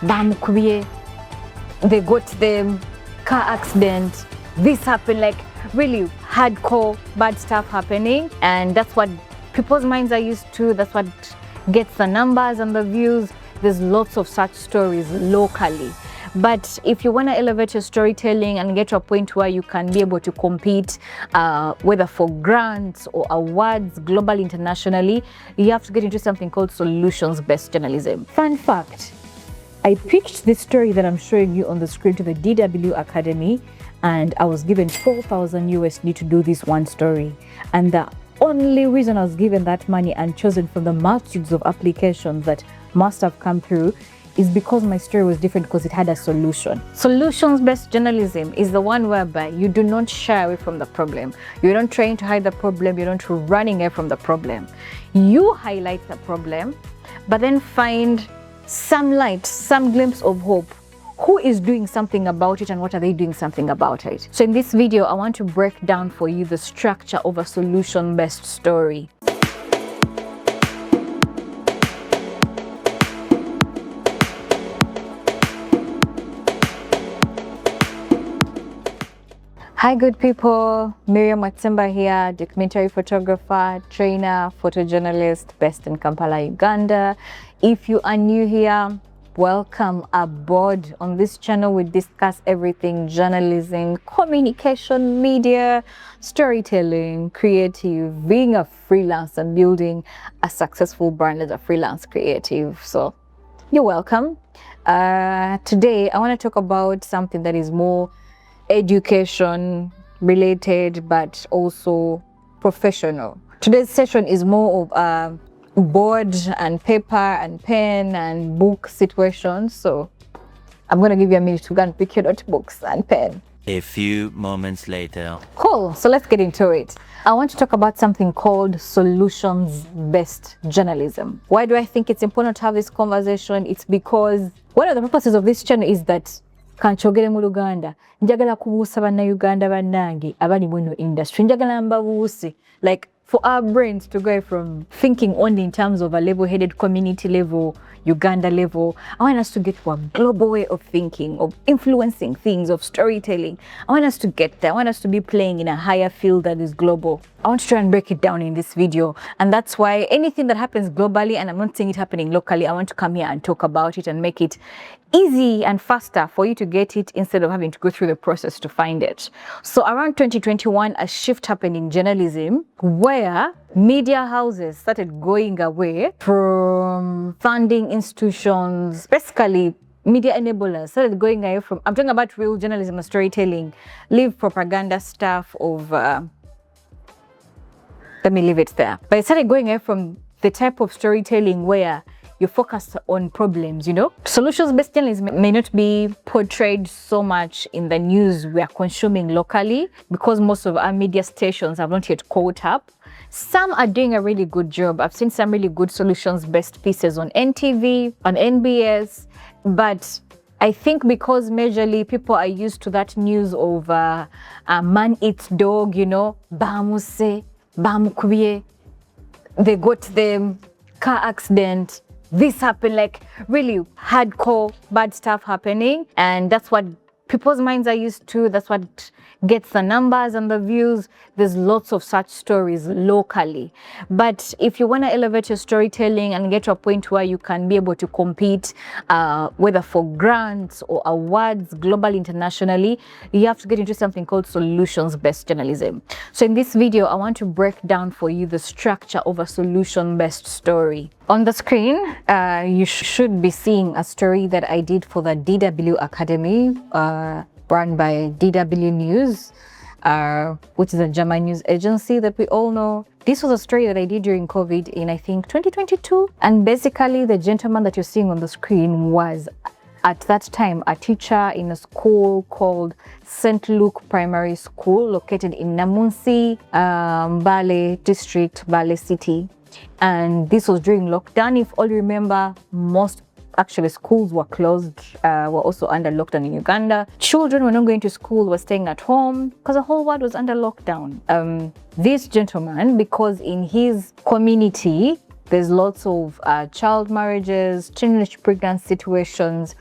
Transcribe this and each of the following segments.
bamukubye, they got them, car accident, this happened, like really hardcore bad stuff happening. And that's what people's minds are used to. That's what gets the numbers and the views. There's lots of such stories locally. But if you want to elevate your storytelling and get to a point where you can be able to compete, whether for grants or awards globally, internationally, you have to get into something called solutions-based journalism. Fun fact, I pitched this story that I'm showing you on the screen to the DW Academy, and I was given 4,000 USD to do this one story. And the only reason I was given that money and chosen from the multitudes of applications that must have come through is because my story was different, because it had a solution. Solutions-based journalism is the one whereby you do not shy away from the problem. You're not trying to hide the problem. You're not running away from the problem. You highlight the problem, but then find some light, some glimpse of hope. Who is doing something about it and what are they doing something about it? So in this video, I want to break down for you the structure of a solution-based story. Hi good people, Miriam Watsimba here, documentary photographer, trainer, photojournalist based in Kampala, Uganda. If you are new here, welcome aboard. On this channel we discuss everything journalism, communication, media, storytelling, creative, being a freelance and building a successful brand as a freelance creative. So you're welcome. Today I want to talk about something that is more education related but also professional. Today's session is more of board and paper and pen and book situations, so I'm going to give you a minute to go and pick your notebooks and pen. A few moments later. Cool, so let's get into it. I want to talk about something called solutions-based journalism. Why do I think it's important to have this conversation? It's because one of the purposes of this channel is that kanchogere mu Luganda, njagala kubuusa bannayuganda bannange abali mu industry, njagala mbabuuse, like for our brains to go from thinking only in terms of a level-headed community level, Uganda level. I want us to get to a global way of thinking, of influencing things, of storytelling. I want us to get there. I want us to be playing in a higher field that is global. I want to try and break it down in this video. And that's why anything that happens globally, and I'm not saying it happening locally, I want to come here and talk about it and make it easy and faster for you to get it instead of having to go through the process to find it. So around 2021, a shift happened in journalism where media houses started going away from funding institutions, basically media enablers started going away from, I'm talking about real journalism and storytelling, leave propaganda stuff of, let me leave it there. But it started going away from the type of storytelling where you focus on problems, you know. Solutions-based journalism may not be portrayed so much in the news we are consuming locally because most of our media stations have not yet caught up. Some are doing a really good job. I've seen some really good solutions-based pieces on NTV, on NBS, but I think because majorly people are used to that news of man eats dog, you know, bamuse, bamukubye, they got them, car accident, this happened, like really hardcore bad stuff happening. And that's what people's minds are used to. That's what gets the numbers and the views. There's lots of such stories locally. But if you want to elevate your storytelling and get to a point where you can be able to compete, whether for grants or awards globally, internationally, you have to get into something called solutions-based journalism. So in this video, I want to break down for you the structure of a solution-based story. On the screen, you should be seeing a story that I did for the DW Academy, run by DW News, which is a German news agency that we all know. This was a story that I did during COVID in, I think, 2022. And basically, the gentleman that you're seeing on the screen was, at that time, a teacher in a school called St. Luke Primary School, located in Namunsi, Bale District, Bale City. And this was during lockdown. If all you remember, most actually schools were closed, were also under lockdown in Uganda. Children were not going to school, were staying at home because the whole world was under lockdown. This gentleman, because in his community, There's lots of child marriages, teenage pregnancy situations.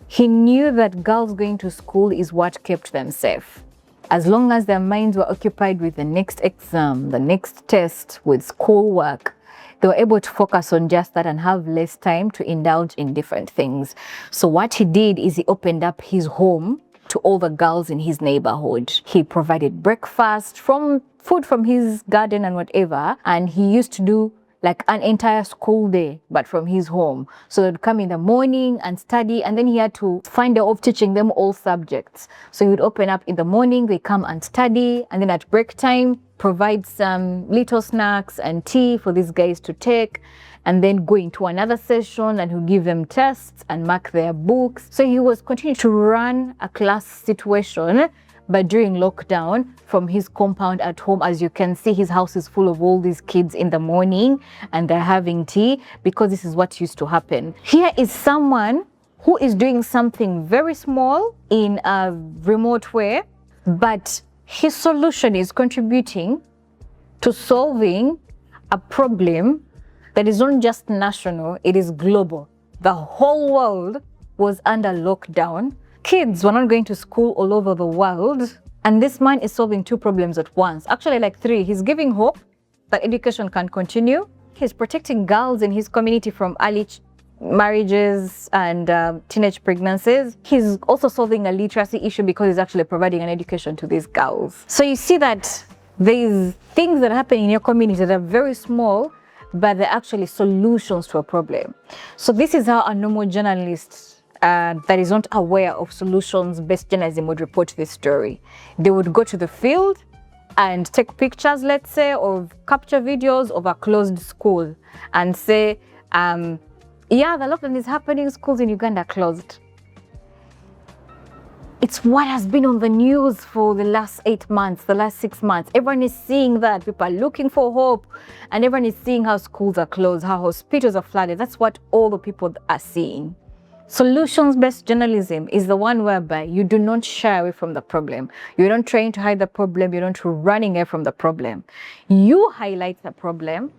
He knew that girls going to school is what kept them safe. As long as their minds were occupied with the next exam, the next test, with schoolwork, they were able to focus on just that and have less time to indulge in different things. So what he did is he opened up his home to all the girls in his neighborhood. He provided breakfast, from food from his garden and whatever, and he used to do like an entire school day, but from his home. So they'd come in the morning and study, and then he had to find a way of teaching them all subjects. So he would open up in the morning, they come and study, and then at break time, provide some little snacks and tea for these guys to take, and then go into another session and he'll give them tests and mark their books. So he was continuing to run a class situation, but during lockdown from his compound at home. As you can see, his house is full of all these kids in the morning and they're having tea, because this is what used to happen. Here is someone who is doing something very small in a remote way, but his solution is contributing to solving a problem that is not just national, it is global. The whole world was under lockdown. Kids were not going to school all over the world, and this man is solving two problems at once. Actually, like three. He's giving hope that education can continue. He's protecting girls in his community from early marriages and teenage pregnancies. He's also solving a literacy issue because he's actually providing an education to these girls. So you see that there's things that happen in your community that are very small, but they're actually solutions to a problem. So this is how a normal journalist that is not aware of solutions-based journalism would report this story. They would go to the field and take pictures, let's say, or capture videos of a closed school and say, yeah, the lockdown is happening, schools in Uganda are closed. It's what has been on the news for the last 8 months, the last 6 months. Everyone is seeing that. People are looking for hope, and everyone is seeing how schools are closed, how hospitals are flooded. That's what all the people are seeing. Solutions-based journalism is the one whereby you do not shy away from the problem. You're not trying to hide the problem. You're not running away from the problem. You highlight the problem,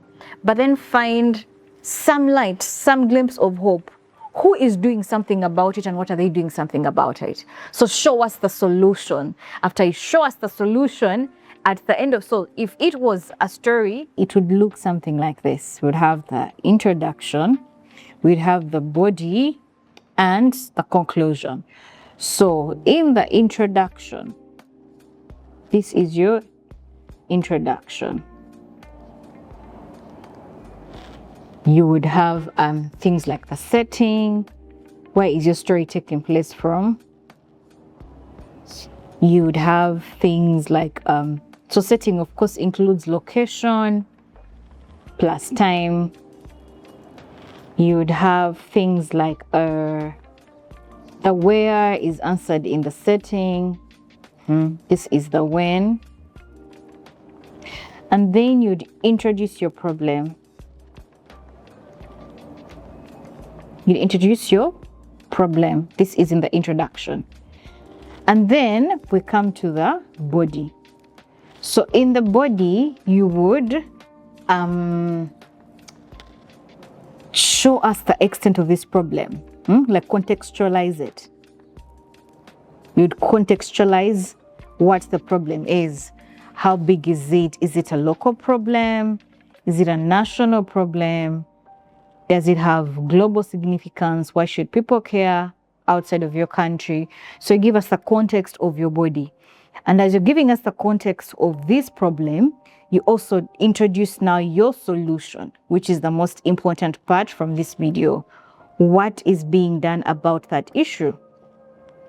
but then find some light, some glimpse of hope. Who is doing something about it, and what are they doing something about it? So show us the solution. After you show us the solution, at the end of, so if it was a story, it would look something like this. We'd have the introduction, we'd have the body, and the conclusion. So in the introduction, this is your introduction. You would have things like the setting, where is your story taking place from. You would have things like, so setting of course includes location plus time. You would have things like the where is answered in the setting. This is the when. And then you'd introduce your problem. You'd introduce your problem. This is in the introduction. And then we come to the body. So in the body, you would show us the extent of this problem, like contextualize it. You'd contextualize what the problem is. How big is it? Is it a local problem? Is it a national problem? Does it have global significance? Why should people care outside of your country? So you give us the context of your body. And as you're giving us the context of this problem, you also introduce now your solution, which is the most important part from this video. What is being done about that issue?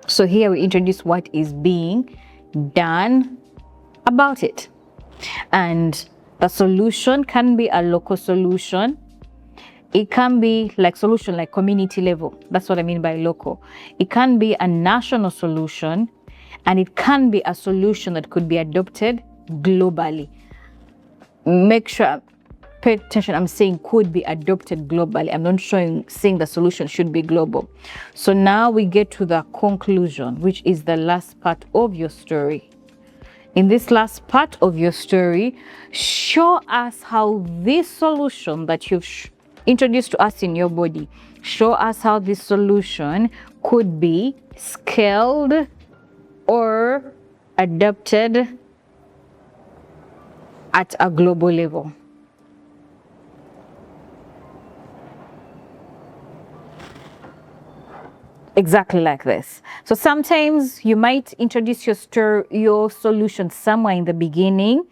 So here we introduce what is being done about it. And the solution can be a local solution. It can be like solution like community level. That's what I mean by local. It can be a national solution, and it can be a solution that could be adopted globally. Make sure, pay attention, I'm saying could be adopted globally. I'm not saying the solution should be global. So now we get to the conclusion, which is the last part of your story. in this last part of your story, show us how this solution that you've introduced to us in your body, show us how this solution could be scaled or adapted at a global level. Exactly like this. So sometimes you might introduce your solution somewhere in the beginning,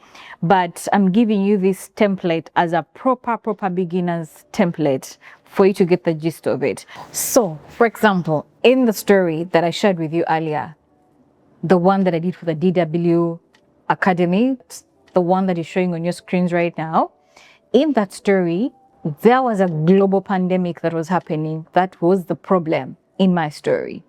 but I'm giving you this template as a proper beginner's template for you to get the gist of it. So, for example, in the story that I shared with you earlier, the one that I did for the DW Academy, the one that is showing on your screens right now, in that story, there was a global pandemic that was happening. That was the problem in my story.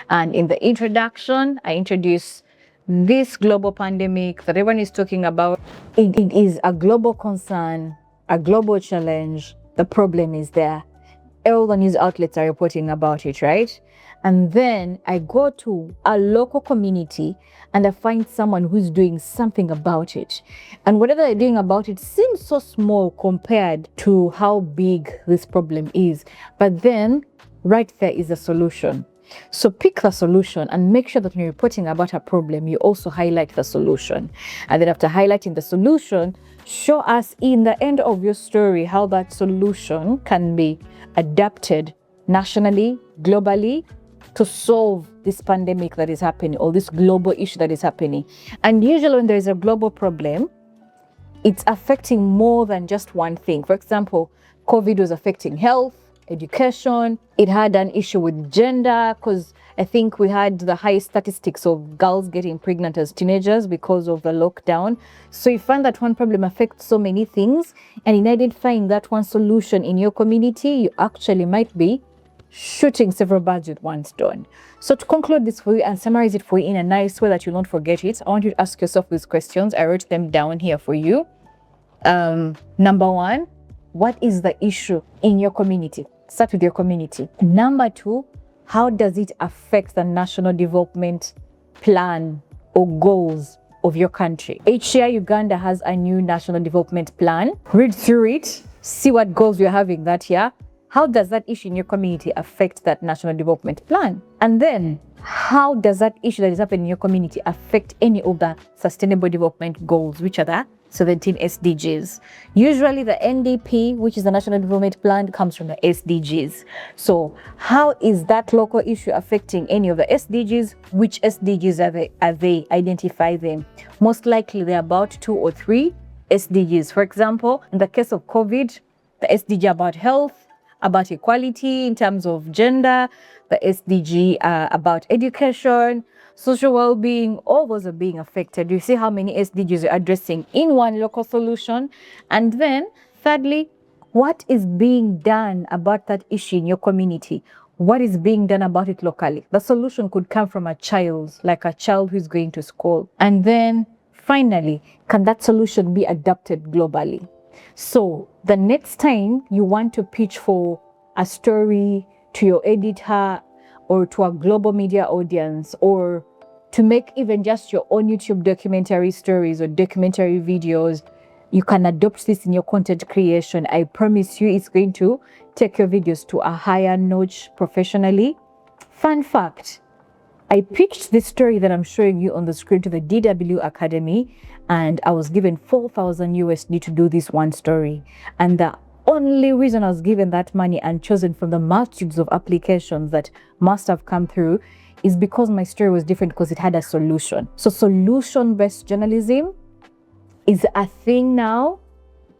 And in the introduction, I introduced this global pandemic that everyone is talking about. It is a global concern, a global challenge. The problem is there. All the news outlets are reporting about it, right? And then I go to a local community and I find someone who's doing something about it. And whatever they're doing about it seems so small compared to how big this problem is. But then right there is a solution. So pick the solution and make sure that when you're reporting about a problem, you also highlight the solution. And then after highlighting the solution, show us in the end of your story how that solution can be adapted nationally, globally, to solve this pandemic that is happening or this global issue that is happening. And usually when there is a global problem, it's affecting more than just one thing. For example, COVID was affecting health, education. It had an issue with gender because I think we had the highest statistics of girls getting pregnant as teenagers because of the lockdown. So you find that one problem affects so many things, and in identifying that one solution in your community, you actually might be shooting several birds with one stone. So to conclude this for you and summarize it for you in a nice way that you won't forget it, I want you to ask yourself these questions. I wrote them down here for you. Number one, what is the issue in your community? Start with your community. Number two, how does it affect the national development plan or goals of your country? Each year, Uganda has a new national development plan. Read through it, see what goals you're having that year. How does that issue in your community affect that national development plan? And then, how does that issue that is happening in your community affect any of the sustainable development goals, which are the 17 SDGs. Usually the NDP, which is the National Development Plan, comes from the SDGs. So how is that local issue affecting any of the SDGs? Which SDGs are they? Identify them. Most likely they're about 2 or 3 SDGs. For example, in the case of COVID, the SDG about health, about equality in terms of gender, the SDG about education, social well-being, all those are being affected. You see how many SDGs you're addressing in one local solution. And then thirdly, what is being done about that issue in your community? What is being done about it locally? The solution could come from a child, like a child who's going to school. And then finally, can that solution be adapted globally? So the next time you want to pitch for a story to your editor or to a global media audience, or to make even just your own YouTube documentary stories or documentary videos, you can adopt this in your content creation. I promise you it's going to take your videos to a higher notch professionally. Fun fact, I pitched this story that I'm showing you on the screen to the DW Academy, and I was given 4,000 USD to do this one story. And the only reason I was given that money and chosen from the multitudes of applications that must have come through is because my story was different, because it had a solution. So solution-based journalism is a thing now.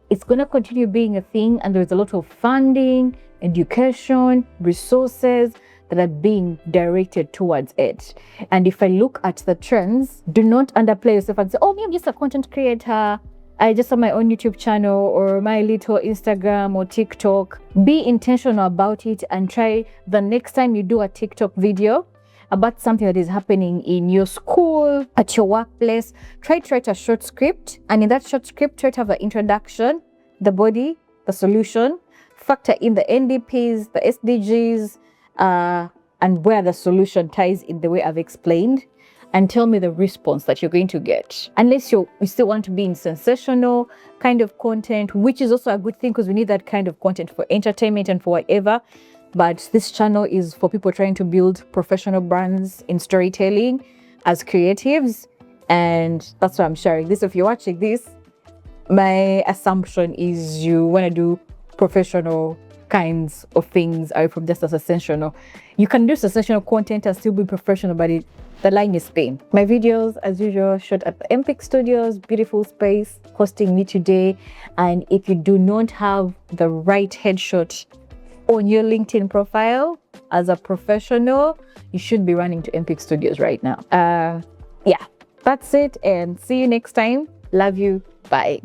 It's going to continue being a thing, and there's a lot of funding, education, resources that are being directed towards it. And if I look at the trends, do not underplay yourself and say, oh, me, I'm just a content creator. I just have my own YouTube channel or my little Instagram or TikTok. Be intentional about it and try the next time you do a TikTok video about something that is happening in your school, at your workplace, try to write a short script. And in that short script, try to have the introduction, the body, the solution, factor in the NDPs, the SDGs, and where the solution ties in the way I've explained. and tell me the response that you're going to get. Unless you still want to be in sensational kind of content, which is also a good thing because we need that kind of content for entertainment and for whatever. But this channel is for people trying to build professional brands in storytelling as creatives. And that's why I'm sharing this. If you're watching this, my assumption is you want to do professional kinds of things away from just a sensational. You can do sensational content and still be professional, but the line is thin. My videos, as usual, shot at the Empik Studios, beautiful space, hosting me today. And if you do not have the right headshot on your LinkedIn profile as a professional, you should be running to Empik Studios right now. Yeah, that's it, and see you next time. Love you. Bye.